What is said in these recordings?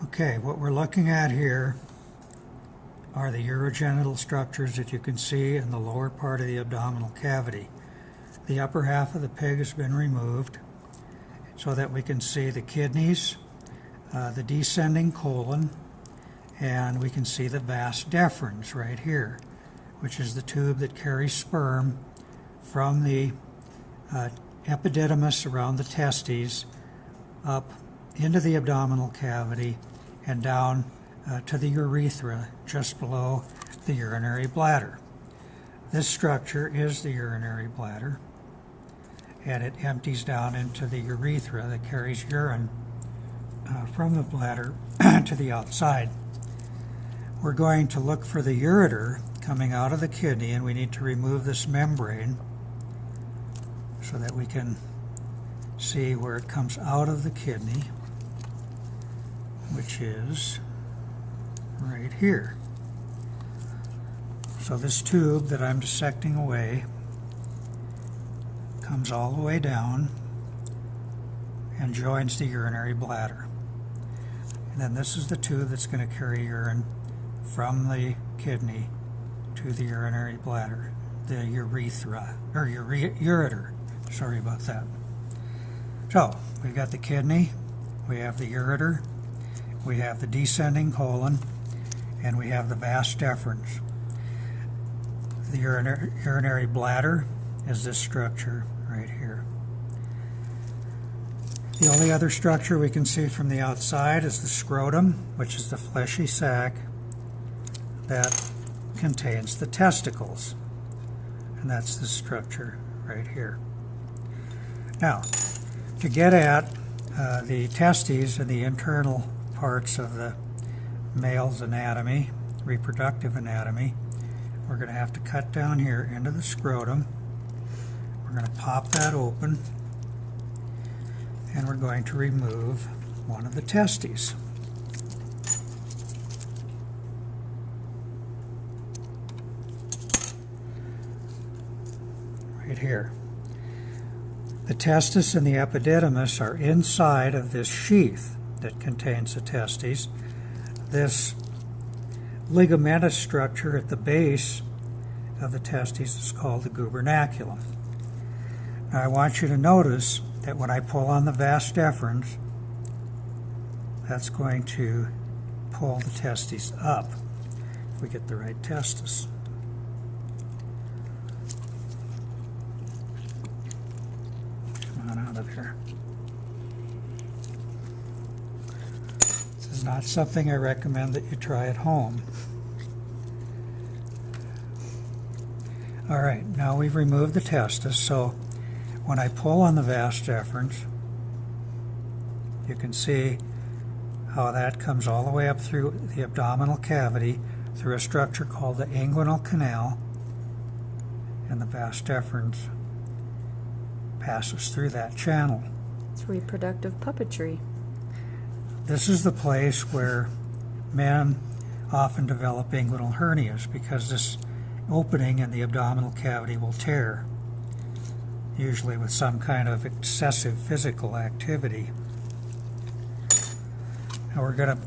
Okay, what we're looking at here are the urogenital structures that you can see in the lower part of the abdominal cavity. The upper half of the pig has been removed so that we can see the kidneys, the descending colon, and we can see the vas deferens right here, which is the tube that carries sperm from the epididymis around the testes up into the abdominal cavity and down to the urethra just below the urinary bladder. This structure is the urinary bladder, and it empties down into the urethra that carries urine from the bladder to the outside. We're going to look for the ureter coming out of the kidney, and we need to remove this membrane so that we can see where it comes out of the kidney, which is right here. So this tube that I'm dissecting away comes all the way down and joins the urinary bladder. And then this is the tube that's going to carry urine from the kidney to the urinary bladder, the urethra, or ureter. Sorry about that. So, we've got the kidney, we have the ureter, we have the descending colon, and we have the vas deferens. The urinary bladder is this structure right here. The only other structure we can see from the outside is the scrotum, which is the fleshy sac that contains the testicles. And that's the structure right here. Now, to get at the testes and the internal parts of the male's anatomy, reproductive anatomy, we're going to have to cut down here into the scrotum. We're going to pop that open, and we're going to remove one of the testes. Right here. The testis and the epididymis are inside of this sheath that contains the testes. This ligamentous structure at the base of the testes is called the gubernaculum. Now I want you to notice that when I pull on the vas deferens, that's going to pull the testes up, if we get the right testis. Come on out of there. This is not something I recommend that you try at home. All right, now we've removed the testis, so when I pull on the vas deferens, you can see how that comes all the way up through the abdominal cavity through a structure called the inguinal canal, and the vas deferens passes through that channel. It's reproductive puppetry. This is the place where men often develop inguinal hernias because this opening in the abdominal cavity will tear, usually with some kind of excessive physical activity. Now we're going to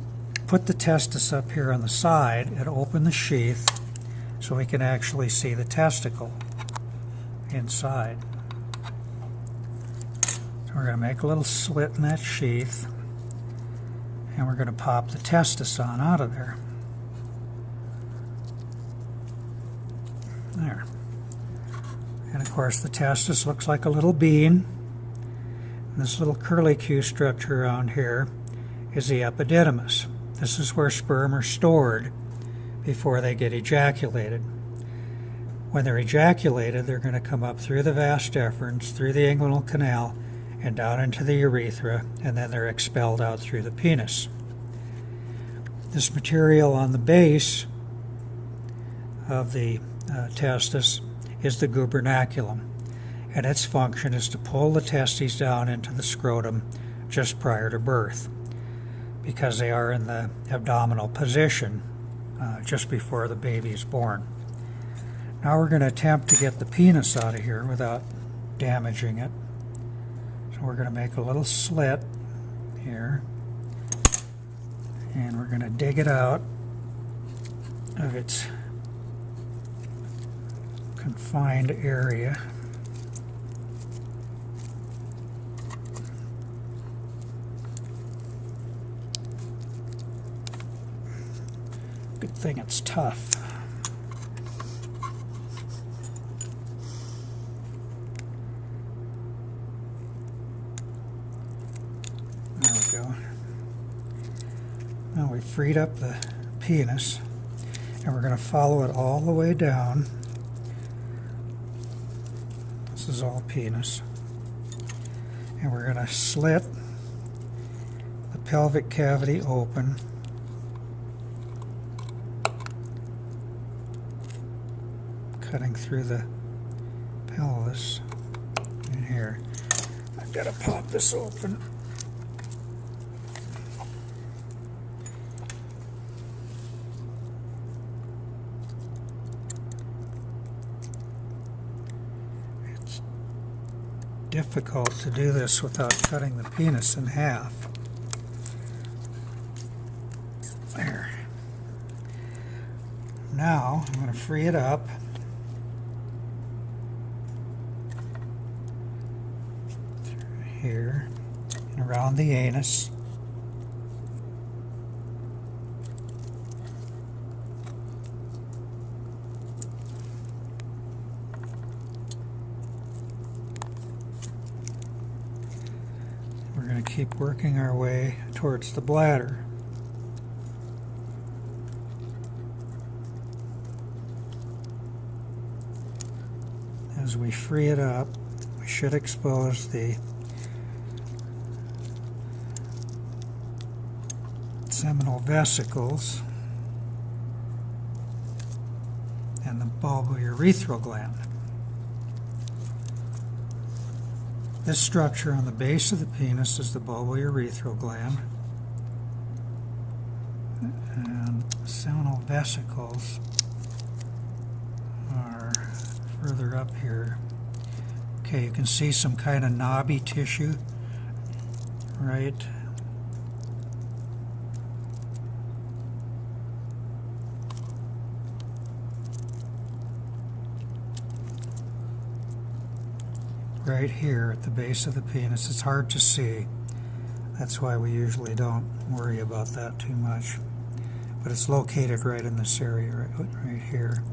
put the testis up here on the side and open the sheath so we can actually see the testicle inside. So we're going to make a little slit in that sheath, and we're going to pop the testis on out of there. There. And of course the testis looks like a little bean. And this little curlicue structure around here is the epididymis. This is where sperm are stored before they get ejaculated. When they're ejaculated, they're going to come up through the vas deferens, through the inguinal canal, and down into the urethra, and then they're expelled out through the penis. This material on the base of the testis is the gubernaculum, and its function is to pull the testes down into the scrotum just prior to birth, because they are in the abdominal position just before the baby is born. Now we're going to attempt to get the penis out of here without damaging it. So we're going to make a little slit here And we're going to dig it out of its confined area. Good thing it's tough. There we go. Now we freed up the penis, and we're going to follow it all the way down. This is all penis. And we're going to slit the pelvic cavity open. Cutting through the pelvis in here. I've got to pop this open. It's difficult to do this without cutting the penis in half. There. Now I'm going to free it up. Here and around the anus. We're going to keep working our way towards the bladder. As we free it up, we should expose the seminal vesicles and the bulbourethral gland. This structure on the base of the penis is the bulbourethral gland, and seminal vesicles are further up here. Okay, you can see some kind of knobby tissue, right? Right here at the base of the penis. It's hard to see. That's why we usually don't worry about that too much. But it's located right in this area, right here.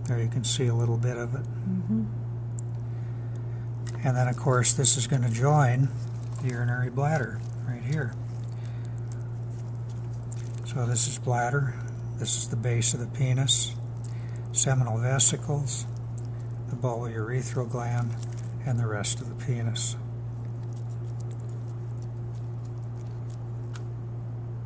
There you can see a little bit of it. Mm-hmm. And then, of course, this is going to join the urinary bladder right here. So this is bladder. This is the base of the penis. Seminal vesicles, the bulbourethral gland, and the rest of the penis.